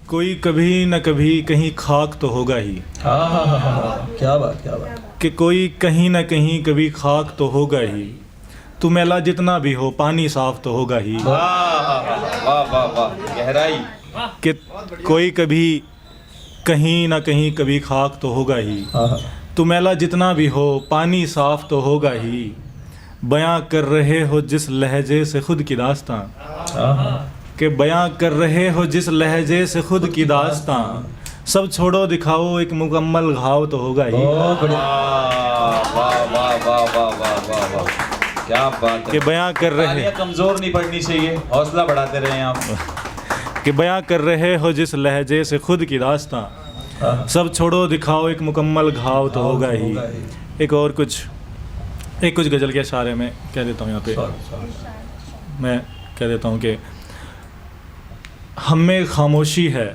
कोई कभी न कभी कहीं खाक तो होगा ही। हाँ, क्या बात, क्या बात। कि कोई कहीं न कहीं कभी खाक तो होगा ही। तू मैला जितना भी हो पानी साफ तो होगा ही। वाह वाह वाह वाह, गहराई। कि कोई कभी कहीं न कहीं कभी खाक तो होगा ही। हाँ, तू मैला जितना भी हो पानी साफ तो होगा ही। बयां कर रहे हो जिस लहजे से खुद की दास्तां। हाँ, कि बयां कर रहे हो जिस लहजे से खुद की दास्तां। सब छोड़ो दिखाओ एक मुकम्मल घाव तो होगा ही। बहुत बढ़िया। वाह वाह वाह वाह वाह वाह वाह, क्या बात कि है। बयां कर रहे तालियां कमजोर नहीं पड़नी चाहिए, हौसला बढ़ाते रहें आप। कि बयां कर रहे हो जिस लहजे से खुद की दास्तां। हाँ, सब छोड़ो दिखाओ एक मुकम्मल घाव तो होगा ही। एक और कुछ गज़ल के इशारे में कह देता हूँ यहाँ पे। मैं कह देता हूँ कि हम में खामोशी है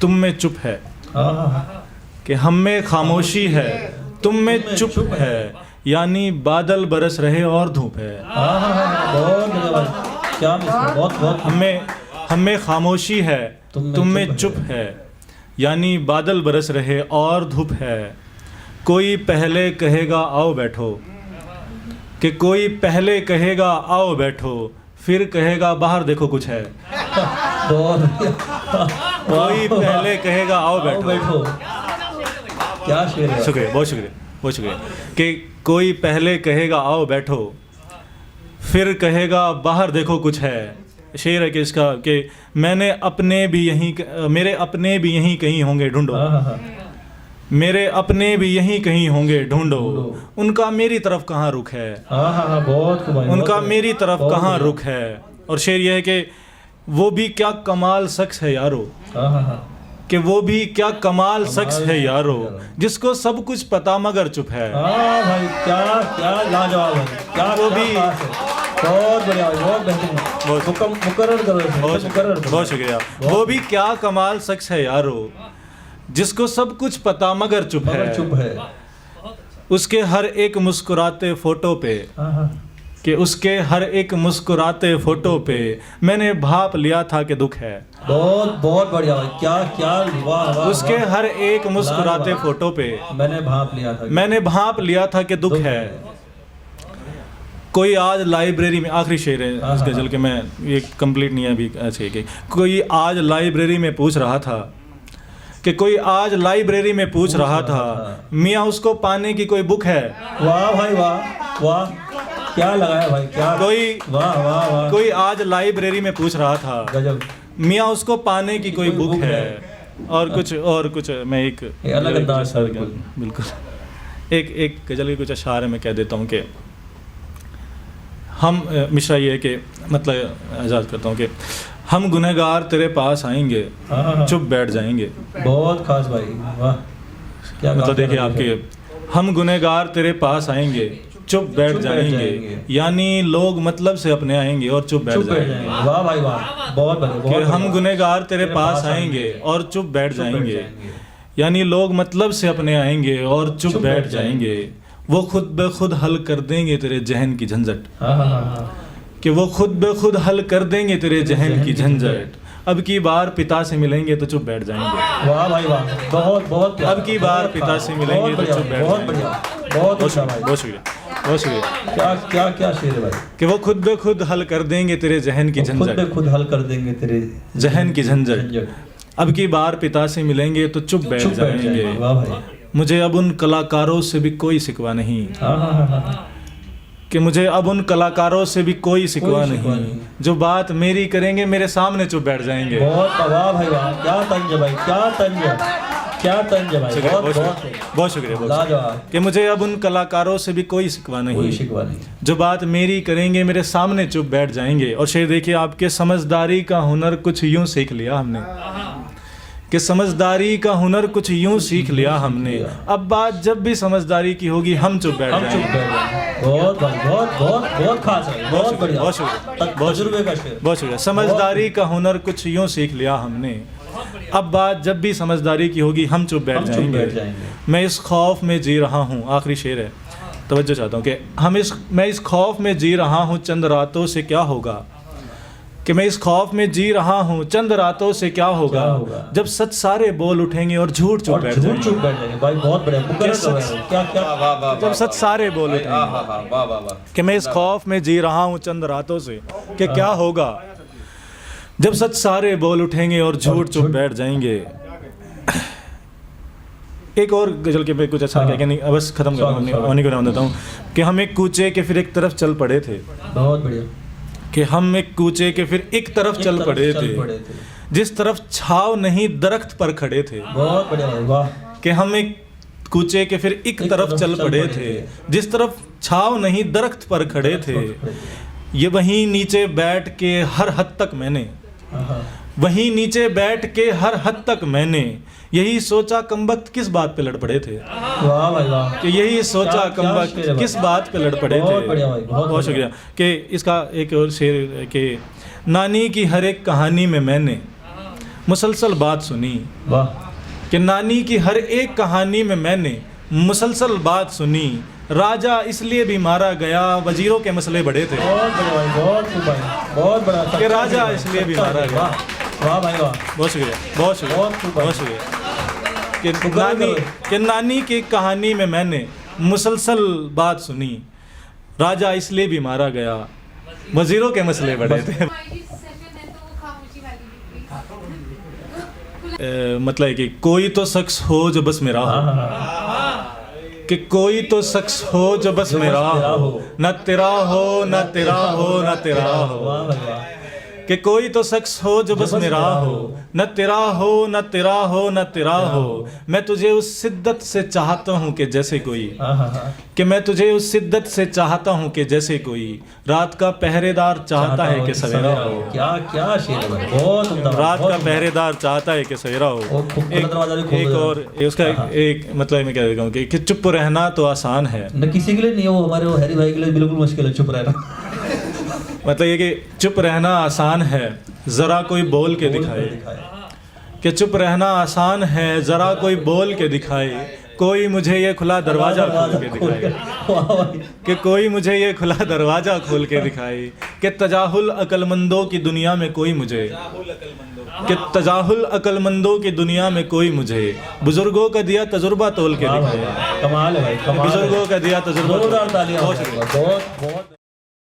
तुम में चुप है। हाँ, कि हम में खामोशी है तुम में चुप है। यानी बादल बरस रहे और धूप है। बहुत बढ़िया भाई, क्या मिसरा, बहुत बहुत। हम में खामोशी है तुम में चुप है। यानी बादल बरस रहे और धूप है। कोई पहले कहेगा आओ बैठो। कि कोई पहले कहेगा आओ बैठो फिर कहेगा बाहर देखो कुछ है। बहुत बढ़िया। कोई पहले कहेगा आओ बैठो। बैठो, क्या शेर है। शुक्रिया, बहुत शुक्रिया, बहुत शुक्रिया। कि कोई पहले कहेगा आओ बैठो फिर कहेगा बाहर देखो कुछ है। शेर है कि इसका कि मेरे अपने भी यहीं कहीं होंगे ढूंढो। हाँ, मेरे अपने भी यहीं कहीं होंगे ढूंढो। उनका मेरी तरफ कहाँ रुख है। हाँ, बहुत खूब भाई, उनका बहुत मेरी तरफ बहुत कहाँ बढ़िया। रुख है। और शेर यह है कि वो भी क्या कमाल शख्स है यारो। हाँ, कि वो भी क्या कमाल शख्स है यारो जिसको सब कुछ पता मगर चुप है। हाँ भाई, क्या क्या लाजवाब है, क्या वो क्या भी- बात है। बहुत बढ़िया भाई, बहुत बेहतरीन। मुकर्रर करो इसे, बहुत मुकर्रर करो। बहुत शुक्रिया। वो भी क्या कमाल शख्स है यारो जिसको सब कुछ पता मगर चुप मगर है। चुप है। उसके हर एक मुस्कुराते फोटो पे। हाँ, कि उसके हर एक मुस्कुराते फोटो पे मैंने भाप लिया था कि दुख है। बहुत बहुत बढ़िया भाई, क्या क्या, वाह वाह। उसके वाह। हर एक मुस्कुराते लाजवाब। फोटो पे मैंने भाप लिया था। मैंने भाप लिया था कि दुख है। कोई आज लाइब्रेरी में, आखिरी शेर है हाँ, इस हाँ, गज़ल के, मैं ये कंप्लीट नहीं है अभी। अच्छे कि कोई आज लाइब्रेरी में पूछ रहा था। कि कोई आज लाइब्रेरी में पूछ रहा था मियाँ उसको पाने की कोई बुक है। वाह भाई, वाह वाह, क्या लगाया भाई, क्या। कोई वाह वाह वाह, कोई आज लाइब्रेरी में पूछ रहा था गजब। मियाँ उसको पाने की कोई बुक है। और कुछ मैं एक ये अलग अंदाज है, बिल्कुल एक गज़ल के कुछ अशार में कह देता हूँ कि हम मिश्रा ये है कि मतलब आज़ाद करता हूँ कि हम गुनहगार तेरे पास आएंगे हाँ, चुप बैठ जाएंगे। बहुत खास भाई, वाह, क्या मतलब बात है। देखिए आपके हम गुनहगार तेरे पास आएंगे चुप बैठ जाएंगे। यानी लोग मतलब से अपने आएंगे और चुप बैठ जाएंगे। वाह भाई वाह, बहुत बढ़िया, कि बहुत हम बढ़िया। गुनहगार तेरे पास आएंगे और चुप बैठ जाएंगे। यानी लोग मतलब से अपने आएंगे और चुप बैठ जाएंगे। वो खुद ब खुद हल कर देंगे तेरे जहन की झंझट। हाँ, हाँ, हाँ, कि वो खुद ब खुद हल कर देंगे तेरे जहन की झंझट। अब की बार पिता से मिलेंगे तो चुप बैठ जाएंगे। वाह भाई वाह, बहुत बहुत प्यारा, अब की बार बहुत पिता खास, से मिलेंगे बहुत तो बढ़िया, चुप बैठ बहुत जाएंगे। बढ़िया, बहुत अच्छा भाई, बहुत शुक्रिया, बहुत शुक्रिया। क्या क्या क्या शेर है भाई। कि वो खुद ब खुद हल कर देंगे तेरे जहन की खुद झंझट। पे खुद हल कर देंगे तेरे जहन की झंझट। अब की बार पिता से मिलेंगे तो चुप बैठ जाएंगे। वाह भाई। मुझे अब उन कलाकारों से भी कोई शिकवा नहीं। हाँ, हाँ, हाँ, हाँ, कि मुझे अब उन कलाकारों से भी कोई शिकवा नहीं। जो बात मेरी करेंगे मेरे सामने चुप बैठ जाएंगे। बहुत, वाह भाई वाह, क्या तंज है भाई, क्या तंज है, क्या तंज है भाई, शुक्रिया, बहुत बहुत बहुत शुक्रिया, बहुत लाजवाब, कि मुझे अब उन कलाकारों से भी कोई शिकवा कोई नहीं। शिकवा नहीं। जो बात मेरी करेंगे मेरे सामने चुप बैठ जाएंगे। और शेर देखिए आपके, समझदारी का हुनर कुछ यूं सीख लिया हमने। कि समझदारी का हुनर कुछ यूं सीख लिया हमने। अब बात जब भी समझदारी की होगी हम चुप बैठ हम चुप जाएंगे। बैठ जाएंगे। बहुत भाई, बहुत बहुत बहुत खास है, बहुत बढ़िया, बहुत शुक्रिया, तजुर्बे का शेर। बहुत शुक्रिया। समझदारी का हुनर कुछ यूं सीख लिया हमने। अब बात जब भी समझदारी की होगी हम चुप बैठ हम चुप बैठ जाएंगे। जाएंगे। मैं इस खौफ में जी रहा हूँ, आखिरी शेर है, तवज्जो चाहता हूँ कि मैं इस खौफ में जी रहा हूँ, चंद रातों से क्या होगा। कि मैं इस खौफ में जी रहा हूँ चंद रातों से क्या होगा क्या होगा? जब सच सारे बोल उठेंगे और झूठ चुप और बैठ झूठ जाएंगे। चुप बैठ जाएंगे भाई, बहुत बढ़िया मुकर्रर सच- कर रहे हो। क्या क्या वाह वाह वाह जब सच सारे बोल वाह उठेंगे वाह वाह वाह वाह कि मैं इस खौफ में जी रहा हूँ चंद रातों से कि क्या होगा जब सच सारे बोल उठेंगे और झूठ चुप बैठ जाएंगे। एक और गजल के पे कुछ अच्छा क्या नहीं, बस खत्म Sorry, sorry. होने को नाम देता हूँ कि हम एक कूचे के फिर एक तरफ चल पड़े थे, बहुत बढ़िया। कि हम एक कूचे के फिर एक तरफ चल एक तरफ पड़े चल थे, पड़े थे। जिस तरफ छाव नहीं दरख्त पर खड़े थे। बहुत बढ़िया भाई, वाह। कि हम एक कूचे के फिर एक तरफ चल पड़े थे, जिस तरफ छाव नहीं दरख्त पर खड़े थे। ये वहीं नीचे बैठ के हर हद तक मैंने, हाँ, वहीं नीचे बैठ के हर हद तक मैंने यही सोचा कमबख्त किस बात पे लड़ पड़े थे। वाह भाई वाह। कि यही सोचा क्या- क्या कमबख्त शेर है भाई। किस बात पे लड़ पड़े बहुत थे। बढ़िया भाई, बहुत बहुत शुक्रिया। कि इसका एक और शेर है कि नानी की हर एक कहानी में मैंने मुसलसल बात सुनी, वाह। कि नानी की हर एक कहानी में मैंने मुसलसल बात सुनी। राजा इसलिए भी मारा गया वजीरों के मसले बड़े थे। बहुत बढ़िया भाई, बहुत खूब भाई, बहुत बड़ा। कि राजा इसलिए भी मारा गया। वाह वाह भाई वाह। बहुत शुक्रिया, बहुत शुक्रिया, बहुत खूब भाई। बहुत शुक्रिया। कि नानी की कहानी में मैंने मुसलसल बात सुनी। राजा इसलिए भी मारा गया वजीरों के मसले बड़े थे। मतलब है कि कोई तो शख्स हो जो बस मेरा हो, हाँ, हाँ, कि कोई तो शख्स हो जो बस जो बस मेरा तेरा हो, हो। न तेरा हो न तेरा हो न तेरा हो। वाह भाई वाह। कि कोई तो शख्स हो जो बस मेरा हो, न तेरा हो न तेरा हो न तेरा हो। मैं तुझे उस शिद्दत से चाहता हूँ कि जैसे कोई, हाँ, हाँ, हाँ। कि मैं तुझे उस शिद्दत से चाहता हूँ कि जैसे कोई रात का पहरेदार चाहता है कि सवेरा हो। क्या क्या शेर है भाई, बहुत उम्दा, रात बहुत का उम्दा। पहरेदार चाहता है कि सवेरा हो। और खुद का दरवाजा भी खोल एक दो। और उसका एक मतलब मैं क्या कहूँ कि चुप रहना तो आसान है। न किसी के लिए नहीं, वो हमारे वो हैरी भाई के लिए बिल्कुल मुश्किल है चुप रहना। मतलब ये कि चुप रहना आसान है जरा कोई बोल के दिखाए। कि चुप रहना आसान है जरा कोई बोल के दिखाए। कोई मुझे ये खुला दरवाजा खोल के दिखाए। वाह भाई। कि कोई मुझे ये खुला दरवाजा खोल के दिखाए। कि तजाहुल अक्लमंदों की दुनिया में कोई मुझे, कि तजाहुल अक्लमंदों की दुनिया में कोई मुझे बुजुर्गों का दिया तजुर्बा तोल के वाह भाई दिखाए। वाह। कमाल है भाई, कमाल है। बुजुर्गों का दिया तजुर्बा। जोरदार तालियां। बहुत शुक्रिया। बहुत बहुत